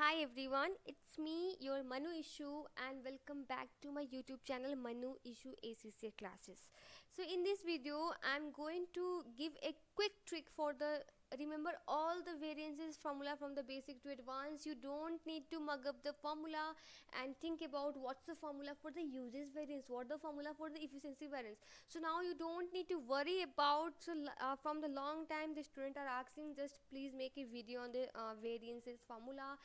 Hi everyone, it's me, your Manu Ishu, and welcome back to my YouTube channel Manu Ishu ACCA classes. So, in this video, I'm going to give a quick trick for the remember all the variances formula from the basic to advanced. You don't need to mug up the formula and think about what's the formula for the uses variance, what the formula for the efficiency variance. So now you don't need to worry about. From the long time the student are asking, just please make a video on the variances formula,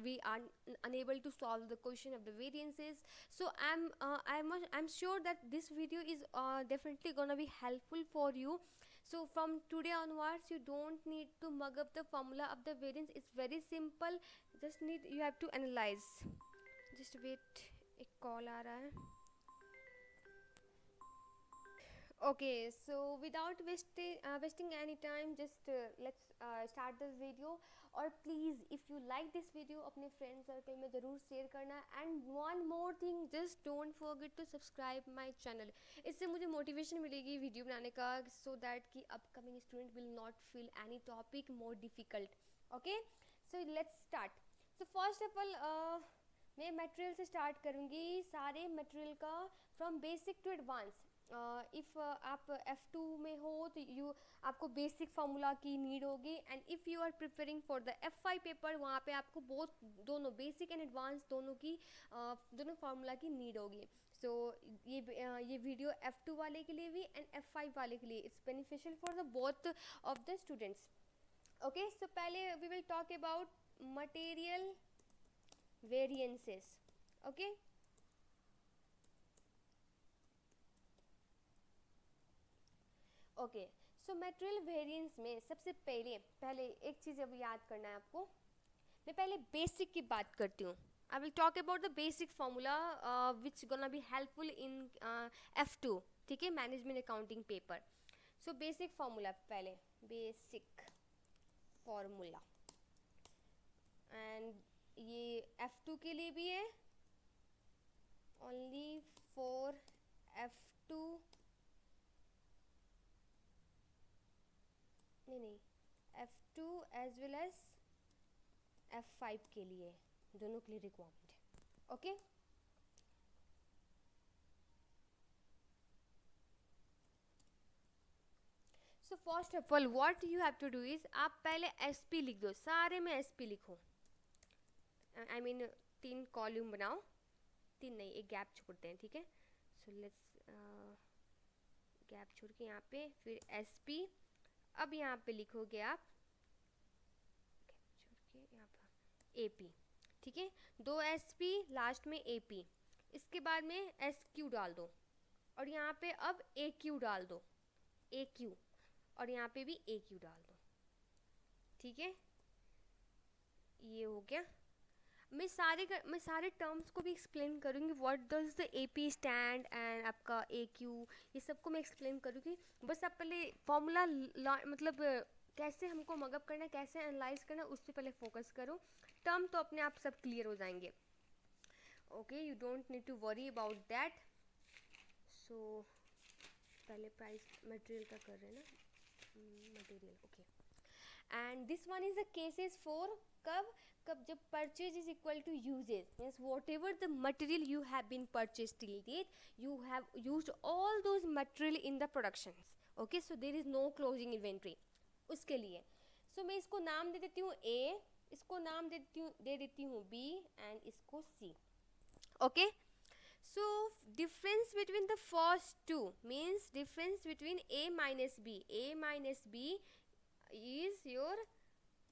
we are unable to solve the question of the variances. So I'm sure that this video is definitely gonna be helpful for you. So from today onwards you don't need to mug up the formula of the variance. It's very simple. Just need you have to analyze. Just wait, एक call आ रहा है. Okay, so without wasting any time, just let's start this video. और please if you like this video अपने friend circle में ज़रूर share करना. And one more thing, just don't forget to subscribe my channel. इससे मुझे motivation मिलेगी video बनाने का, सो दैट कि upcoming student will not feel any topic more difficult. Okay, so let's start. So first of all मैं material से start करूँगी. सारे मटेरियल का from basic to advance. If आप F2 में हो तो आपको बेसिक फार्मूला की नीड होगी. And if you are preparing for the F5 paper, वहाँ पे आपको दोनों बेसिक एंड एडवांस दोनों फार्मूला की नीड होगी. सो ये वीडियो F2 वाले के लिए भी एंड F5 वाले के लिए it's beneficial for the both of the students. Okay, so पहले we will talk about material variances. Okay, okay. So material variance में सबसे पहले एक चीज़ अब याद करना है आपको. मैं पहले बेसिक की बात करती हूँ. I will talk about the basic formula which gonna be helpful in F2. ठीक है, management accounting paper. So basic formula पहले, बेसिक फार्मूला. एंड ये F2 के लिए भी है, ओनली फॉर F2. नहीं, F2 as well as F5 के लिए, दोनों के लिए रिक्वायरमेंट है. Okay, so first of all what you have to do is, आप पहले SP लिख दो. सारे में SP लिखो. आई मीन 3 कॉलम बनाओ. 3 नहीं, एक गैप छोड़ते हैं. ठीक है, सो लेट्स गैप छोड़ के यहाँ पे फिर SP. अब यहाँ पे लिखोगे आप छोड़ के यहाँ पर AP. ठीक है, 2 SP लास्ट में AP. इसके बाद में SQ डाल दो और यहाँ पे अब AQ डाल दो. AQ और यहाँ पे भी AQ डाल दो. ठीक है, ये हो गया. मैं सारे टर्म्स को भी एक्सप्लेन करूँगी. What does the AP stand and आपका AQ, ये सबको मैं एक्सप्लेन करूँगी. बस आप पहले फॉर्मूला मतलब कैसे हमको मगअप करना है, कैसे एनालाइज करना है, उस पर पहले फोकस करो. टर्म तो अपने आप सब क्लियर हो जाएंगे. Okay, you don't need to worry about that. So पहले प्राइस मटेरियल का कर रहे हैं ना, material. Okay, and this one is the cases for कब जब purchase is equal to usage. Means whatever the material you have been purchase till date, you have used all those material in the production. Okay, so there is no closing inventory. उसके लिए मैं इसको नाम दे देती हूँ A, इसको नाम दे देती हूँ B एंड इसको C. Okay, so difference between the first two means difference between A minus B is your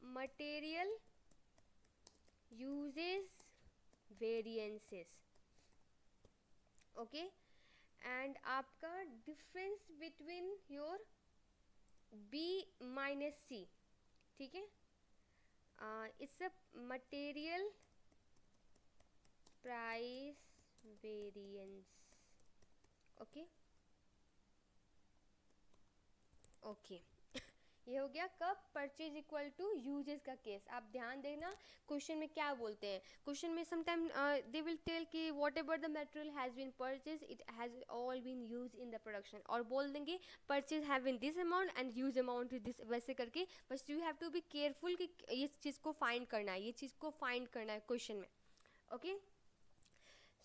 material uses variances. Okay, and आपका difference between your B minus C. ठीक है, it's a material price variance. Okay, okay. ये हो गया कब, purchase equal to uses का case. आप ध्यान देना क्वेश्चन में क्या बोलते हैं। क्वेश्चन में समटाइम दे विल टेल कि whatever the material has been purchase it has all been use in the production, और बोल देंगे purchase have been this amount and use amount is this, वैसे करके। बस you have to be careful कि ये चीज़ को फाइंड करना है, ये चीज़ को फाइंड करना है क्वेश्चन में। ओके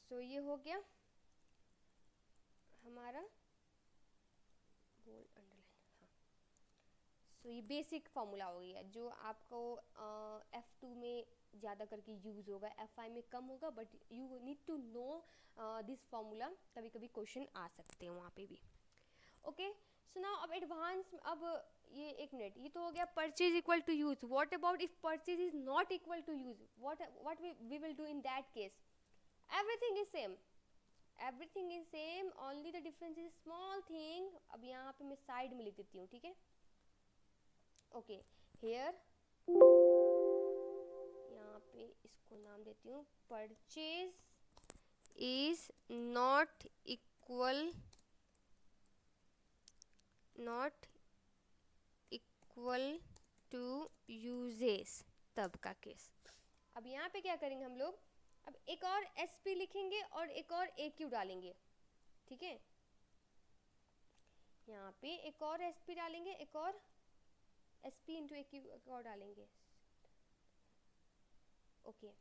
सो ये हो गया हमारा बोल्ड अंडरलाइन। हाँ सो ये बेसिक फार्मूला हो गया जो आपको F2 में ज़्यादा करके यूज़ होगा, F5 में कम होगा, but you need to know this formula. कभी कभी क्वेश्चन आ सकते हैं वहाँ पे भी। ओके सो नाउ अब एडवांस, अब ये एक मिनट, ये तो हो गया purchase equal to use. What about if purchase is not equal to use, what we will do in that case. Everything is same, everything is same, only the difference is small thing. अब यहाँ पे मैं side में लिख देती हूँ, ठीक है। ओके हेयर, यहाँ पे इसको नाम देती हूँ purchase is not equal to usages, तब का केस। अब यहाँ पे क्या करेंगे हम लोग, अब एक और SP लिखेंगे और एक और AQ डालेंगे, ठीक है। यहाँ पे एक और SP डालेंगे, एक और SP इंटू AQ एक और डालेंगे। ओके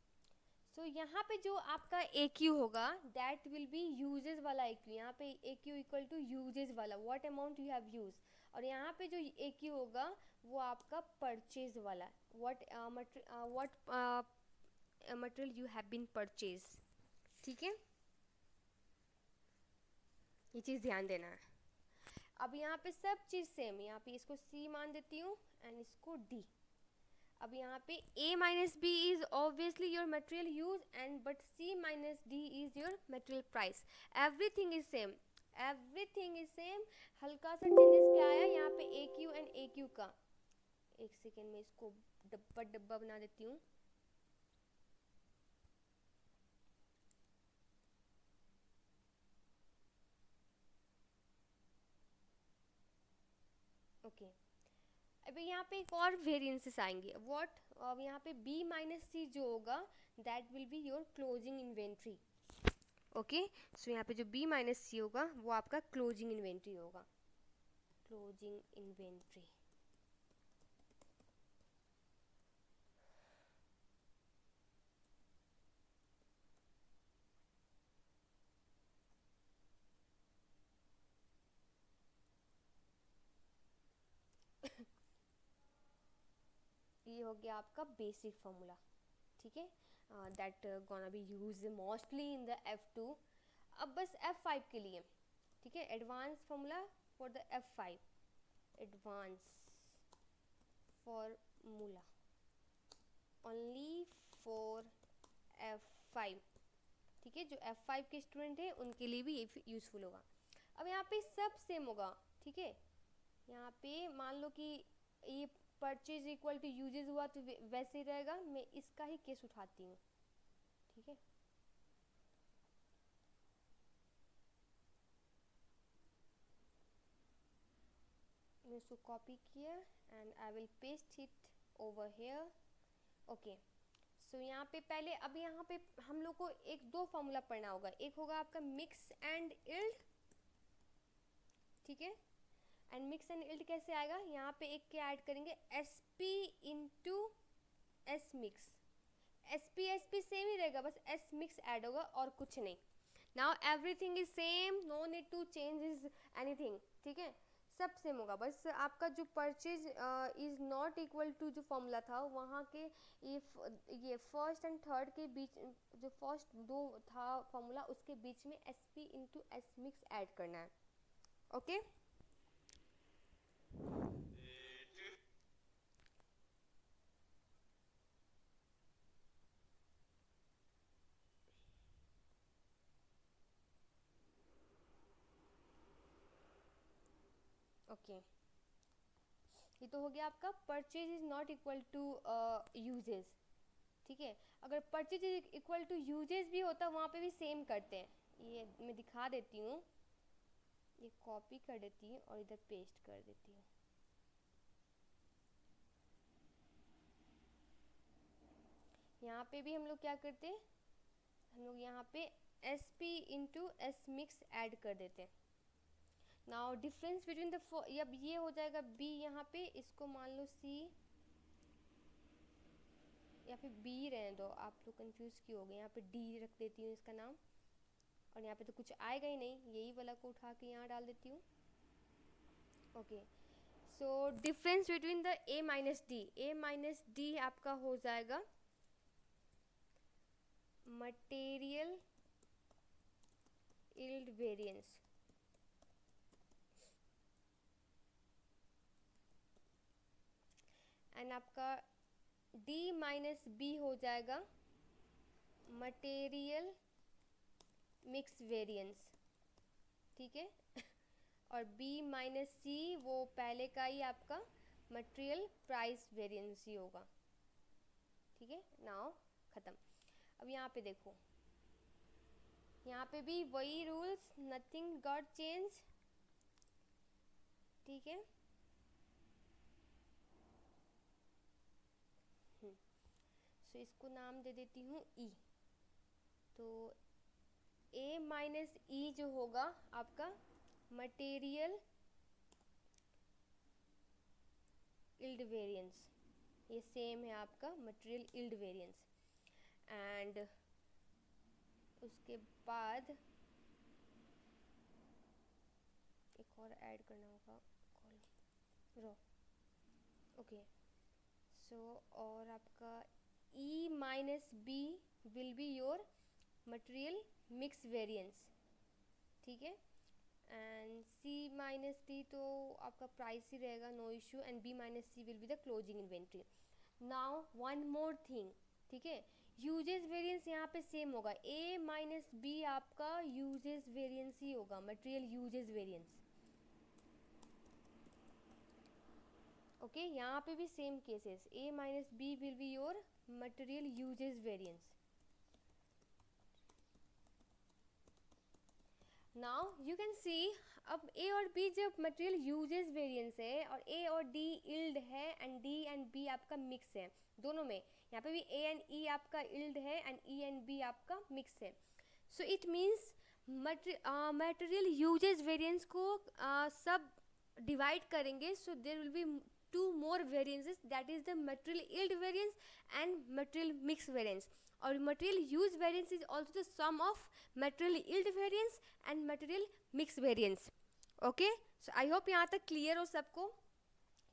सो यहाँ पे जो आपका AQ होगा दैट विल बी यूजेस वाला AQ। यहाँ पे AQ इक्वल टू यूजेस वाला, what amount you have use. और यहाँ पे जो AQ होगा वो आपका परचेज वाला, what material you have been purchase, ठीक है। ये चीज़ ध्यान देना है। अब यहाँ पे सब चीज़ सेम, यहाँ पे इसको C मान देती हूँ एंड इसको D। अब यहाँ पे A minus B is obviously your material use and but C minus D is your material price. Everything is same, everything is same. हल्का सा चेंजेस क्या आया यहाँ पे AQ एंड AQ का। एक सेकेंड में इसको डब्बा डब्बा बना देती हूँ। ओके अब यहाँ पे एक और वेरिएंसेस आएंगे। व्हाट, अब यहाँ पे B माइनस C जो होगा that will be your closing inventory. Okay so यहाँ पे जो B माइनस C होगा वो आपका क्लोजिंग इन्वेंट्री होगा, क्लोजिंग इन्वेंट्री। ये हो गया आपका बेसिक फार्मूला, ठीक है, that gonna be use mostly in the F2। अब बस F5 के लिए, ठीक है, advance formula for the F5, advance formula only for F5, ठीक है। जो F5 के स्टूडेंट हैं उनके लिए भी ये यूज़फुल होगा। अब यहाँ पे सब सेम होगा, ठीक है। यहाँ पे मान लो कि ये परचेज इक्वल टू यूजेस हुआ तो वैसे ही रहेगा। मैं इसका ही केस उठाती हूँ, ठीक है। मैं इसको कॉपी किया and I will paste it over here. Okay so यहाँ पे पहले, अब यहाँ पे हम लोग को एक दो फॉर्मूला पढ़ना होगा। एक होगा आपका मिक्स एंड इल्ड, ठीक है। एंड मिक्स एंड इल्ड कैसे आएगा, यहाँ पे एक क्या ऐड करेंगे, SP into S mix. SP same ही रहेगा, बस S मिक्स ऐड होगा और कुछ नहीं। Now everything is same, no need to change is anything, ठीक है। सब सेम होगा, बस आपका जो purchase is not equal to जो फॉर्मूला था वहाँ के ये फर्स्ट एंड थर्ड के बीच, जो फर्स्ट दो था फॉर्मूला उसके बीच में SP into S mix add करना है। ओके ओके ये तो हो गया आपका purchase is not equal to usages, ठीक है। अगर परचेज इक्वल टू यूजेस भी होता वहाँ पे भी सेम करते हैं। ये मैं दिखा देती हूँ, ये कॉपी कर देती हूँ और इधर पेस्ट कर देती हूँ। यहाँ पे भी हम लोग क्या करते हैं, हम लोग यहाँ पे S P into S mix add कर देते हैं। नाउ डिफरेंस बिटवीन द, अब ये हो जाएगा बी, यहाँ पे इसको मान लो सी या फिर बी रहने दो, आप लोग कंफ्यूज क्यों हो गए, यहाँ पे डी रख देती हूँ इसका नाम, और यहाँ पे तो कुछ आएगा ही नहीं, यही वाला को उठा के यहाँ डाल देती हूँ। Okay, so difference between the A minus D आपका हो जाएगा मटेरियल यील्ड वेरिएंस। एंड आपका D माइनस बी हो जाएगा मटेरियल मिक्स वेरिएंस, ठीक है। और B माइनस सी वो पहले का ही आपका मटेरियल प्राइस वेरिएंस ही होगा, ठीक है। नाउ खत्म। अब यहाँ पे देखो, यहाँ पे भी वही रूल्स, नथिंग गॉट चेंज, ठीक है। सो इसको नाम दे देती हूँ E। तो A माइनस ई जो होगा आपका मटेरियल यील्ड वेरिएंस, ये सेम है आपका मटेरियल यील्ड वेरिएंस। एंड उसके बाद एक और ऐड करना होगा कॉलम रो, ओके। सो और आपका E minus B will be your material mix variance, ठीक है। एंड C माइनस डी तो आपका प्राइस ही रहेगा, no issue. And B minus C will be the closing inventory. Now one more thing, ठीक है, यूजेस वेरिएंस यहाँ पे सेम होगा, A माइनस बी आपका यूजेस वेरिएंस ही होगा, मटेरियल यूजेस वेरिएंस, ओके। यहाँ पे भी same cases, A minus B will be your material uses variance. Now you can see, अब A और B जब मटेरियल यूजेस वेरिएंस है और A और D यील्ड है एंड D एंड B आपका मिक्स है दोनों में, यहाँ पे भी A एंड E आपका यील्ड है एंड E एंड B आपका मिक्स है। So it means material uses variance को सब डिवाइड करेंगे, so there will be two more variances, that is the material yield variance and material mix variance. और material use variance is also the sum of material yield variance and material mix variance, okay। so I hope यहाँ तक clear हो सबको।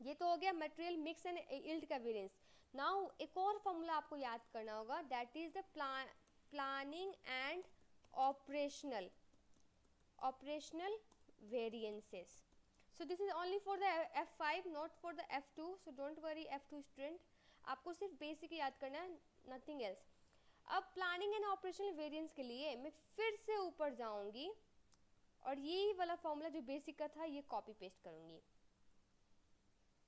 ये तो हो गया material mix and yield का variance। now एक और formula आपको याद करना होगा, that is the planning and operational variances। so this is only for the F5 not for the F2, so don't worry F2 student, आपको सिर्फ बेसिक याद करना है, नथिंग एल्स। अब प्लानिंग एंड ऑपरेशनल वेरिएंस के लिए मैं फिर से ऊपर जाऊंगी और यही वाला फॉर्मूला जो बेसिक का था ये कॉपी पेस्ट करूंगी,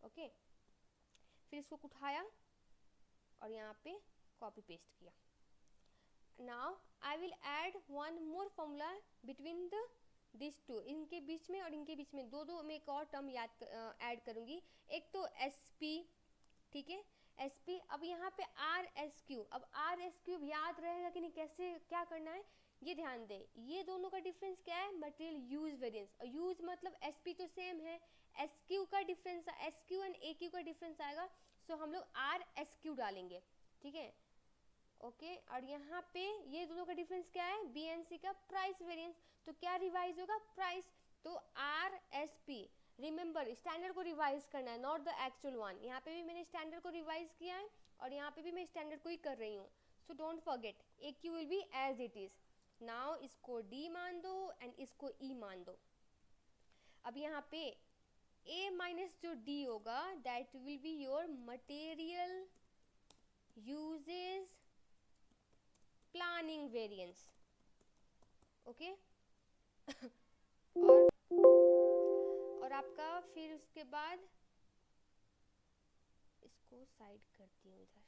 ओके। फिर इसको उठाया और यहाँ पे कॉपी पेस्ट किया। Now I will add one more formula between the this two, इनके बीच में और इनके बीच में दो में एक और टर्म याद ऐड करूंगी, एक तो एस पी, ठीक है, एस पी। अब यहाँ पे आर एस क्यू, अब आर एस क्यू याद रहेगा कि नहीं, कैसे क्या करना है ये ध्यान दे। ये दोनों का डिफरेंस क्या है, मटेरियल यूज वेरिएंस, और यूज मतलब एस पी तो सेम है, एस क्यू का difference, S Q and A Q का डिफरेंस आएगा, सो हम लोग आर एस क्यू डालेंगे, ठीक है, ओके। और यहाँ पे ये दोनों का डिफरेंस क्या है, बी एंड सी का प्राइस वेरिएंस, तो क्या रिवाइज होगा, प्राइस, तो R S P. Remember standard को रिवाइज करना है, नॉट द एक्चुअल वन। यहाँ पे भी मैंने स्टैंडर्ड को रिवाइज किया है और यहाँ पे भी मैं स्टैंडर्ड को ही कर रही हूँ, so don't forget A Q will be as it is. नाउ इसको डी मान दो एंड इसको ई मान दो। अब यहाँ पे ए माइनस जो डी होगा that will be your material uses planning variance, okay. और आपका फिर उसके बाद इसको साइड करती हूँ इधर,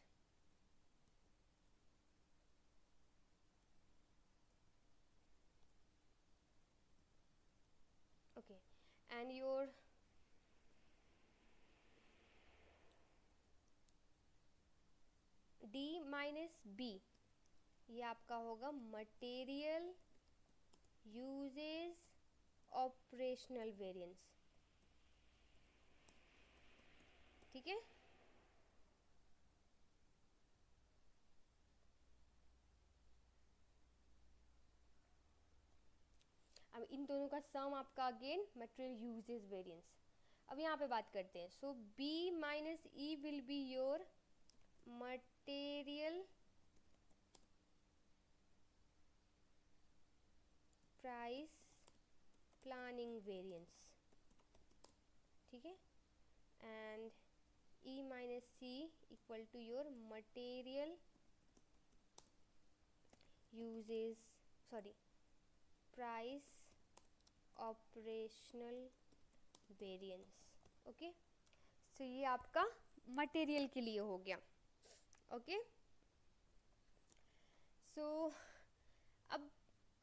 okay. And your D minus B, ये आपका होगा मटेरियल यूजेज ऑपरेशनल वेरिएंस, ठीक है। अब इन दोनों का सम आपका अगेन मटेरियल यूजेज वेरिएंस। अब यहाँ पे बात करते हैं, so B minus E will be your material price planning variance, ठीक है, and E minus C equal to your material usage price operational variance, okay. So ये आपका मटेरियल के लिए हो गया, ओके। सो अब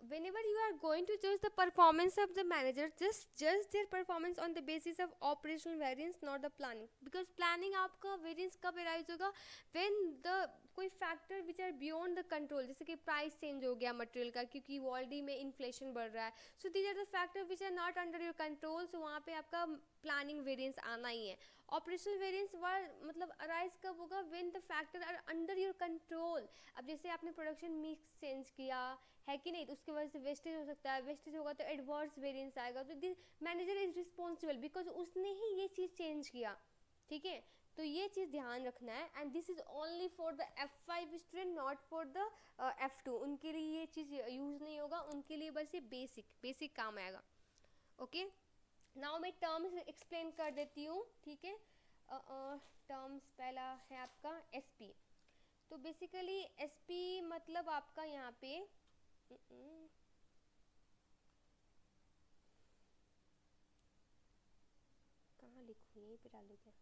whenever you are going to judge the performance of the manager, just judge their performance on the basis of operational variance, not the planning, because planning आपका variance कब arise होगा, when the कोई factor which are beyond the control, जैसे कि price change हो गया material का क्योंकि वर्ल्ड में inflation बढ़ रहा है, so these are the factor which are not under your control, so वहाँ पे आपका planning variance आना ही है। ऑपरेशनल वेरिएंस मतलब अराइज कब होगा, when the factor are under your control. अब जैसे आपने प्रोडक्शन मिक्स चेंज किया है कि नहीं, तो उसके वजह से वेस्टेज हो सकता है, वेस्टेज होगा तो एडवर्स वेरिएंस आएगा, तो this manager is responsible because उसने ही ये चीज़ चेंज किया, ठीक है। तो ये चीज़ ध्यान रखना है, and this is only for the F5 student, not for the F2, उनके लिए ये चीज़ यूज़ नहीं होगा, उनके लिए बस ये बेसिक काम आएगा, ओके। नाउ मैं टर्म्स एक्सप्लेन कर देती हूँ, ठीक है। टर्म्स पहला है आपका SP, तो बेसिकली SP मतलब आपका यहाँ पे कहाँ लिखूँ, यहीं पे डालूँ क्या,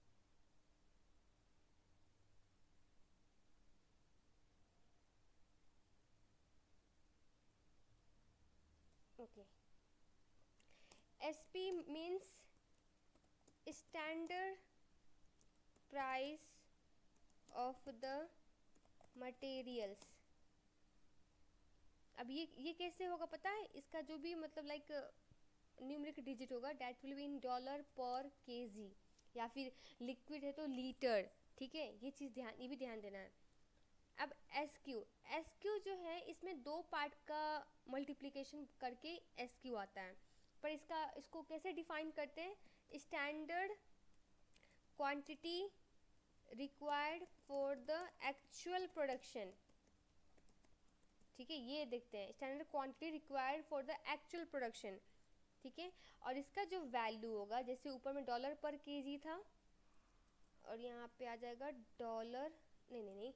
okay. SP means standard price of the materials. अब ये कैसे होगा पता है, इसका जो भी मतलब लाइक न्यूमेरिक डिजिट होगा that will be in dollar पर केजी, या फिर लिक्विड है तो लीटर, ठीक है। ये भी ध्यान देना है। अब SQ जो है इसमें दो पार्ट का मल्टीप्लिकेशन करके SQ आता है, पर इसको कैसे डिफाइन करते हैं, standard quantity required for the actual production, ठीक है। ये देखते हैं standard quantity required for the actual production, ठीक है। और इसका जो वैल्यू होगा, जैसे ऊपर में डॉलर पर केजी था और यहाँ पे आ जाएगा डॉलर, नहीं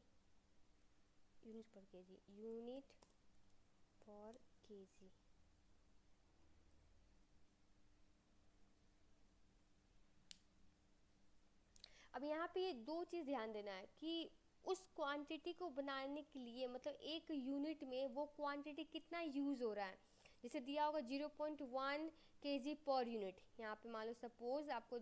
यूनिट पर केजी, यूनिट पर केजी, अब यहाँ पे ये दो चीज़ ध्यान देना है कि उस क्वांटिटी को बनाने के लिए मतलब एक यूनिट में वो क्वांटिटी कितना यूज़ हो रहा है। जैसे दिया होगा 0.1 kg पर यूनिट, यहाँ पे मान लो सपोज आपको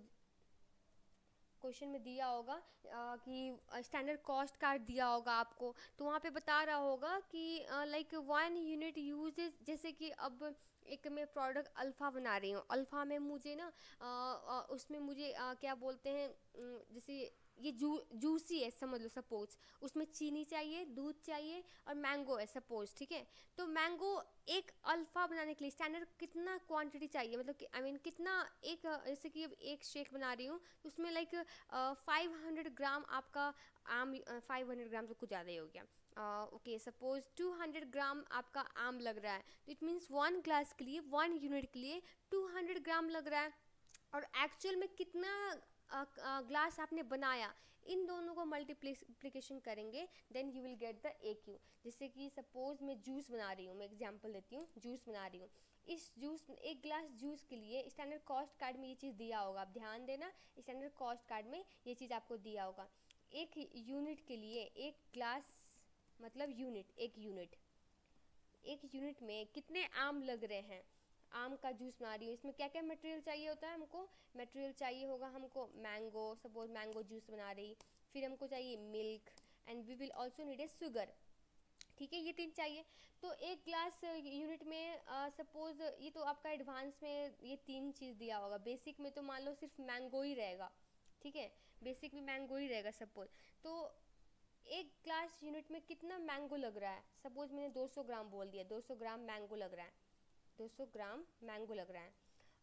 क्वेश्चन में दिया होगा कि स्टैंडर्ड कॉस्ट कार्ड दिया होगा आपको, तो वहाँ पे बता रहा होगा कि लाइक 1 यूनिट यूजेज, जैसे कि अब एक मैं प्रोडक्ट अल्फ़ा बना रही हूँ, अल्फ़ा में मुझे ना उसमें मुझे क्या बोलते हैं, जैसे ये जूसी है समझ लो सपोज, उसमें चीनी चाहिए, दूध चाहिए और मैंगो है सपोज, ठीक है। तो मैंगो एक अल्फ़ा बनाने के लिए स्टैंडर्ड कितना क्वांटिटी चाहिए, मतलब कि आई मीन कितना, एक जैसे कि अब एक शेक बना रही हूँ तो उसमें लाइक 500 ग्राम आपका आम, 500 ग्राम तो कुछ ज़्यादा ही हो गया, ओके सपोज 200 ग्राम आपका आम लग रहा है, तो इट मीन्स 1 ग्लास के लिए 1 यूनिट के लिए 200 ग्राम लग रहा है, और एक्चुअल में कितना ग्लास आपने बनाया, इन दोनों को मल्टीप्लिकेशन करेंगे then you will get the AQ। जैसे कि सपोज मैं जूस बना रही हूँ, मैं एग्जांपल देती हूँ, जूस बना रही हूँ, इस जूस एक ग्लास जूस के लिए स्टैंडर्ड कॉस्ट कार्ड में ये चीज़ दिया होगा, आप ध्यान देना स्टैंडर्ड कॉस्ट कार्ड में ये चीज़ आपको दिया होगा। एक यूनिट के लिए एक ग्लास मतलब यूनिट, एक यूनिट में कितने आम लग रहे हैं, आम का जूस बना रही हूँ, इसमें क्या क्या मटेरियल चाहिए होता है, हमको मटेरियल चाहिए होगा हमको मैंगो, सपोज मैंगो जूस बना रही, फिर हमको चाहिए milk, and we will also need a sugar. ठीक है, ये 3 चाहिए। तो एक ग्लास यूनिट में सपोज ये तो आपका एडवांस में ये 3 चीज़ दिया होगा, बेसिक में तो मान लो सिर्फ मैंगो ही रहेगा। ठीक है, बेसिक में मैंगो ही रहेगा सपोज। तो एक ग्लास यूनिट में कितना मैंगो लग रहा है, सपोज मैंने 200 ग्राम बोल दिया, 200 ग्राम मैंगो लग रहा है, 200 ग्राम मैंगो लग रहा है।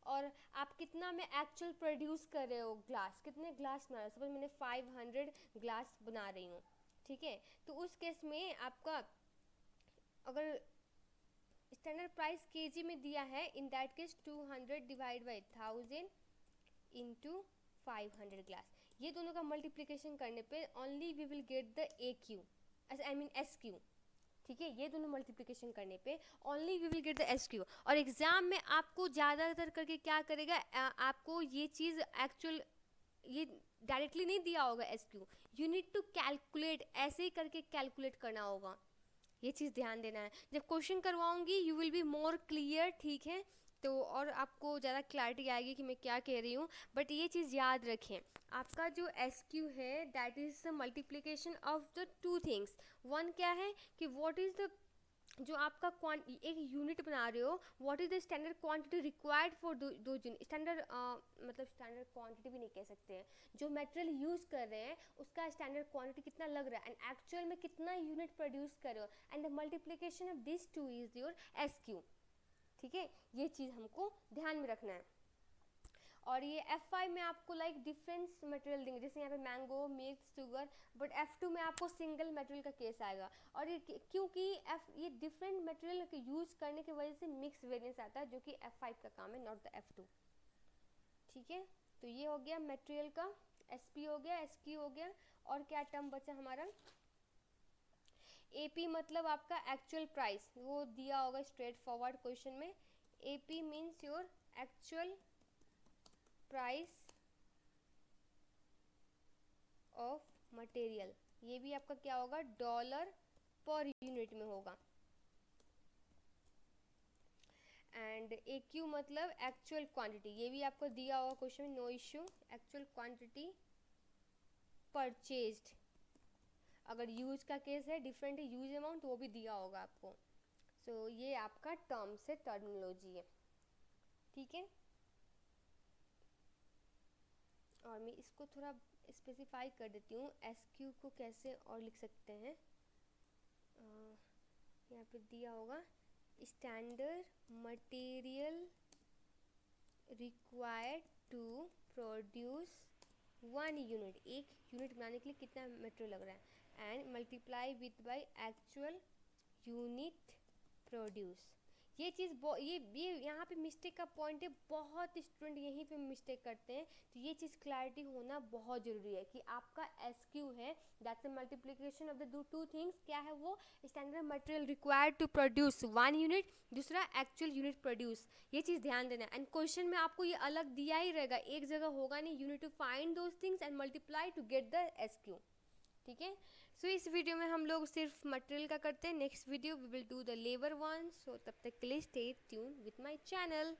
और आप कितना में एक्चुअल प्रोड्यूस कर रहे हो, ग्लास कितने ग्लास बना रहे हो, सपोज मैंने 500 ग्लास बना रही हूँ। ठीक है, तो उस केस में आपका अगर स्टैंडर्ड प्राइस केजी में दिया है, in that case 200 divide by 1000 into 500 glass, ये दोनों का मल्टीप्लिकेशन करने पे only we will get the A Q, I mean S Q. ठीक है, ये दोनों मल्टीप्लिकेशन करने पे only we will get the S Q. और एग्जाम में आपको ज़्यादातर करके क्या करेगा, आपको ये चीज़ एक्चुअल ये डायरेक्टली नहीं दिया होगा S Q, you need to calculate, ऐसे ही करके कैलकुलेट करना होगा। ये चीज़ ध्यान देना है, जब क्वेश्चन करवाऊंगी you will be more clear. ठीक है, तो और आपको ज़्यादा क्लैरिटी आएगी कि मैं क्या कह रही हूँ। बट ये चीज़ याद रखें, आपका जो एस क्यू है that is the multiplication of the 2 things. One क्या है कि व्हाट इज़ द, जो आपका एक यूनिट बना रहे हो, what is the standard quantity required for दो यूनिट, स्टैंडर्ड मतलब स्टैंडर्ड क्वांटिटी भी नहीं कह सकते हैं, जो मटेरियल यूज़ कर रहे हैं उसका स्टैंडर्ड क्वांटिटी कितना लग रहा है, एंड एक्चुअल में कितना यूनिट प्रोड्यूस कर रहे हो, and the multiplication of this two is your S Q. ठीक है, ये चीज़ हमको ध्यान में रखना है। और ये F5 में आपको लाइक डिफरेंस मटेरियल देंगे, जैसे यहाँ पे mango, milk, sugar, but F2 में आपको सिंगल मटेरियल का केस आएगा। और ये क्योंकि ये डिफरेंट मटेरियल के यूज़ करने की वजह से मिक्स वेरिएंस आता है, जो कि F5 का काम है, नॉट द F2। ठीक है, तो ये हो गया मटेरियल का, SP हो गया, SQ हो गया, और क्या टर्म बचा हमारा, AP मतलब आपका एक्चुअल प्राइस, वो दिया होगा स्ट्रेट फॉरवर्ड क्वेश्चन में। AP means your actual price of material, ये भी आपका क्या होगा, डॉलर पर यूनिट में होगा। एंड AQ मतलब एक्चुअल क्वांटिटी, ये भी आपको दिया होगा क्वेश्चन में, no issue, actual quantity purchased. अगर यूज का केस है, डिफरेंट यूज अमाउंट, वो भी दिया होगा आपको। सो ये आपका टर्म से टर्मिनोलॉजी है। ठीक है, और मैं इसको थोड़ा स्पेसिफाई कर देती हूँ, SQ को कैसे और लिख सकते हैं। यहाँ पे दिया होगा standard material required to produce 1 unit, एक यूनिट बनाने के लिए कितना मटेरियल लग रहा है, and multiply with by actual unit produce. ये चीज़ ये यहाँ पे मिस्टेक का पॉइंट है, बहुत स्टूडेंट यहीं पे मिस्टेक करते हैं। तो ये चीज़ क्लैरिटी होना बहुत ज़रूरी है कि आपका SQ है, that's a multiplication of the two things. क्या है वो, standard material required to produce 1 unit, दूसरा एक्चुअल यूनिट प्रोड्यूस। ये चीज़ ध्यान देना, एंड क्वेश्चन में आपको ये अलग दिया ही रहेगा, एक जगह होगा नहीं, you need to find those things and multiply to get the SQ। ठीक है, सो इस वीडियो में हम लोग सिर्फ मटेरियल का करते हैं, next video we will do the labour one. So तब तक के लिए stay tune with my channel.